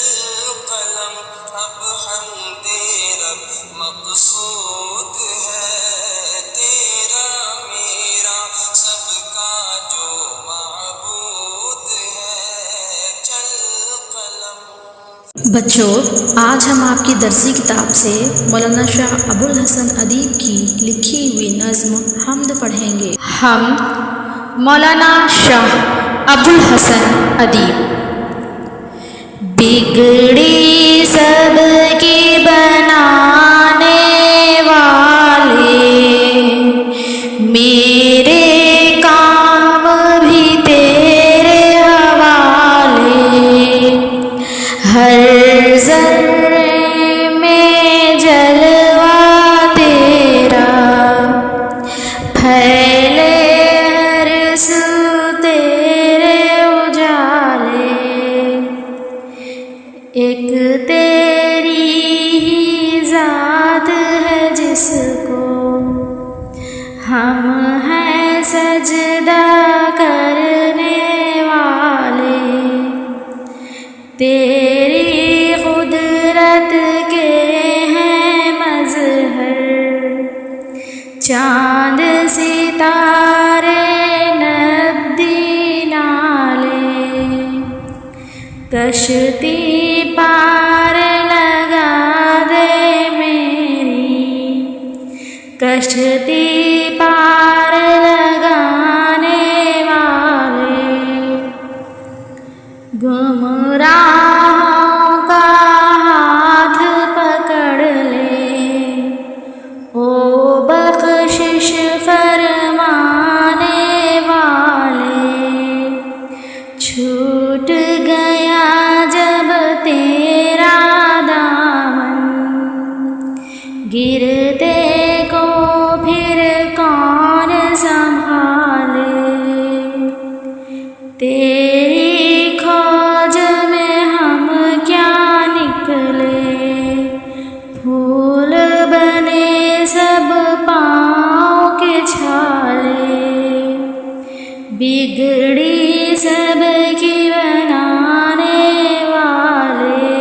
قلم اب حمد رب مقصود ہے، تیرا میرا سب کا جو معبود ہے، چل قلم۔ بچوں، آج ہم آپ کی درسی کتاب سے مولانا شاہ ابو الحسن ادیب کی لکھی ہوئی نظم حمد پڑھیں گے۔ حمد، مولانا شاہ ابو الحسن ادیب۔ بگڑی سب کی بنانے والے، میرے کام بھی تیرے حوالے، ہر ذرے میں جلوہ تیرا، پھیلے ہر سو تیرے اجالے، ایک تیری ہی ذات ہے جس کو ہم ہیں سجدہ کرنے والے، تیری قدرت کے ہیں مظہر چاند ستارے ندی نالے، کشتی پار لگا دے میری، کشتی پار لگانے والے، گمراہوں کا ہاتھ پکڑ لے، او بخشش فرمانے والے، چھوٹ گیا جب تیرا دامن، گرتے کو پھر کون سنبھالے، تیری کھوج میں ہم کیا نکلے، پھول بنے سب پاؤں کے چھالے، بگڑی سب کی بنانے والے،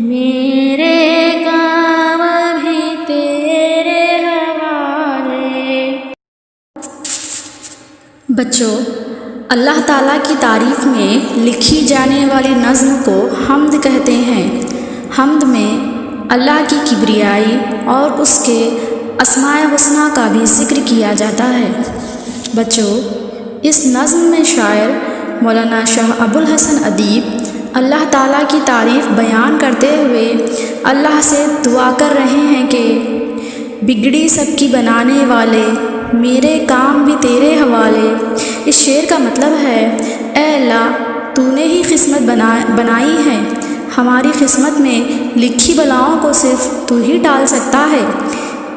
میرے کام بھی تیرے حوالے۔ بچوں، اللہ تعالیٰ کی تعریف میں لکھی جانے والی نظم کو حمد کہتے ہیں۔ حمد میں اللہ کی کبریائی اور اس کے اسماء الحسنی کا بھی ذکر کیا جاتا ہے۔ بچوں، اس نظم میں شاعر مولانا شاہ ابو الحسن ادیب اللہ تعالیٰ کی تعریف بیان کرتے ہوئے اللہ سے دعا کر رہے ہیں کہ بگڑی سب کی بنانے والے، میرے کام بھی تیرے حوالے۔ اس شعر کا مطلب ہے، اے اللہ، تو نے ہی قسمت بنائی ہے، ہماری قسمت میں لکھی بلاؤں کو صرف تو ہی ٹال سکتا ہے،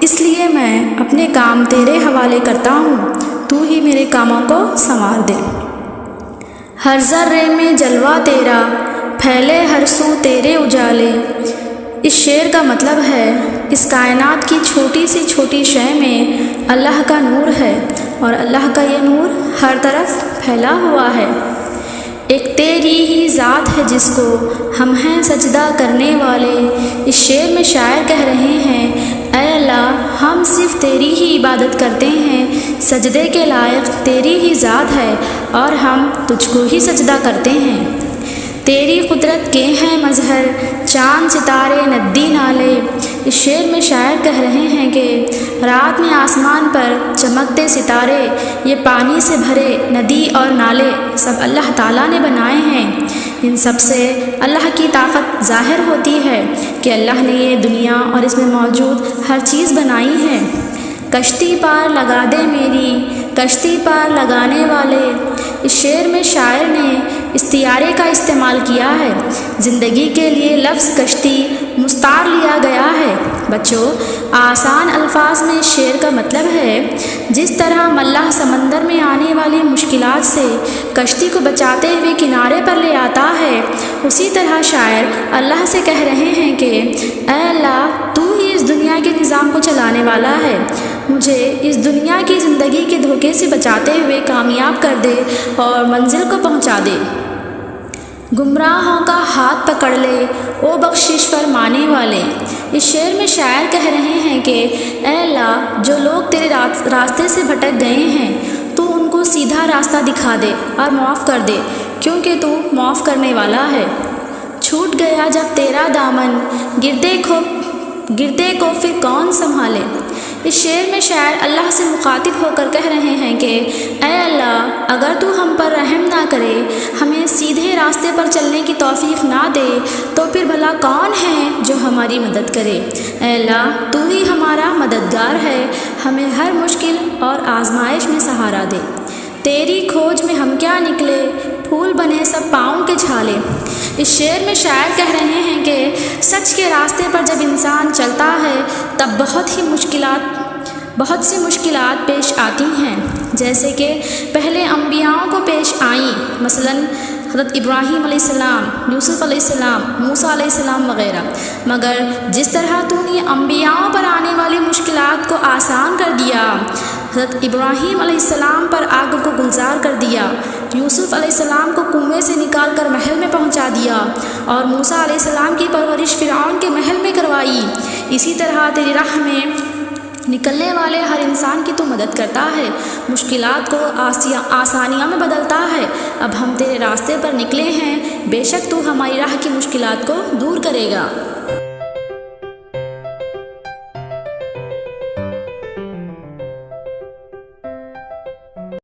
اس لیے میں اپنے کام تیرے حوالے کرتا ہوں، تو ہی میرے کاموں کو سنوار دے۔ ہر ذرے میں جلوہ تیرا، پھیلے ہر سو تیرے اجالے۔ اس شعر کا مطلب ہے، اس کائنات کی چھوٹی سی چھوٹی شے میں اللہ کا نور ہے، اور اللہ کا یہ نور ہر طرف پھیلا ہوا ہے۔ ایک تیری ہی ذات ہے جس کو ہم ہیں سجدہ کرنے والے۔ اس شعر میں شاعر کہہ رہے ہیں، اے اللہ، ہم صرف تیری ہی عبادت کرتے ہیں، سجدے کے لائق تیری ہی ذات ہے، اور ہم تجھ کو ہی سجدہ کرتے ہیں۔ تیری قدرت کے ہیں مظہر چاند ستارے ندی نالے۔ اس شعر میں شاعر کہہ رہے ہیں کہ رات میں آسمان پر چمکتے ستارے، یہ پانی سے بھرے ندی اور نالے سب اللہ تعالیٰ نے بنائے ہیں۔ ان سب سے اللہ کی طاقت ظاہر ہوتی ہے کہ اللہ نے یہ دنیا اور اس میں موجود ہر چیز بنائی ہے۔ کشتی پار لگا دے میری، کشتی پار لگانے والے۔ اس شعر میں شاعر نے استعارے کا استعمال کیا ہے۔ زندگی کے لیے لفظ کشتی مستعار لیا گیا ہے۔ بچوں، آسان الفاظ میں اس شعر کا مطلب ہے، جس طرح ملاح سمندر میں آنے والی مشکلات سے کشتی کو بچاتے ہوئے کنارے پر لے آتا ہے، اسی طرح شاعر اللہ سے کہہ رہے ہیں کہ اے اللہ، تو ہی اس دنیا کے نظام کو چلانے والا ہے، مجھے اس دنیا کی زندگی کے دھوکے سے بچاتے ہوئے کامیاب کر دے اور منزل کو پہنچا دے۔ گمراہوں کا ہاتھ پکڑ لے او بخشش فرمانے والے۔ اس شعر میں شاعر کہہ رہے ہیں کہ اے اللہ، جو لوگ تیرے راستے سے بھٹک گئے ہیں تو ان کو سیدھا راستہ دکھا دے اور معاف کر دے، کیونکہ تو معاف کرنے والا ہے۔ چھوٹ گیا جب تیرا دامن، گردے کو پھر کون سنبھالے۔ اس شعر میں شاعر اللہ سے مخاطب ہو کر کہہ رہے ہیں کہ اے اللہ، اگر تو ہم پر رحم نہ کرے، ہمیں سیدھے راستے پر چلنے کی توفیق نہ دے، تو پھر بھلا کون ہے جو ہماری مدد کرے۔ اے اللہ، تو ہی ہمارا مددگار ہے، ہمیں ہر مشکل اور آزمائش میں سہارا دے۔ تیری کھوج میں ہم کیا نکلے، پھول بنے سب پاؤں کے چھالے۔ اس شعر میں شاعر کہہ رہے ہیں کہ سچ کے راستے پر جب انسان چلتا ہے تب بہت سی مشکلات پیش آتی ہیں، جیسے کہ پہلے انبیاءوں کو پیش آئیں، مثلاً حضرت ابراہیم علیہ السلام، یوسف علیہ السلام، موسیٰ علیہ السلام وغیرہ، مگر جس طرح تو نے انبیاءوں پر آنے والی مشکلات کو آسان کر دیا، حضرت ابراہیم علیہ السلام پر آگ کو گلزار کر دیا، یوسف علیہ السلام کو کنویں سے نکال کر محل میں پہنچا دیا، اور موسیٰ علیہ السلام کی پرورش فرعون کے محل میں کروائی، اسی طرح تیری راہ میں نکلنے والے ہر انسان کی تو مدد کرتا ہے، مشکلات کو آسانیاں میں بدلتا ہے۔ اب ہم تیرے راستے پر نکلے ہیں، بے شک تو ہماری راہ کی مشکلات کو دور کرے گا۔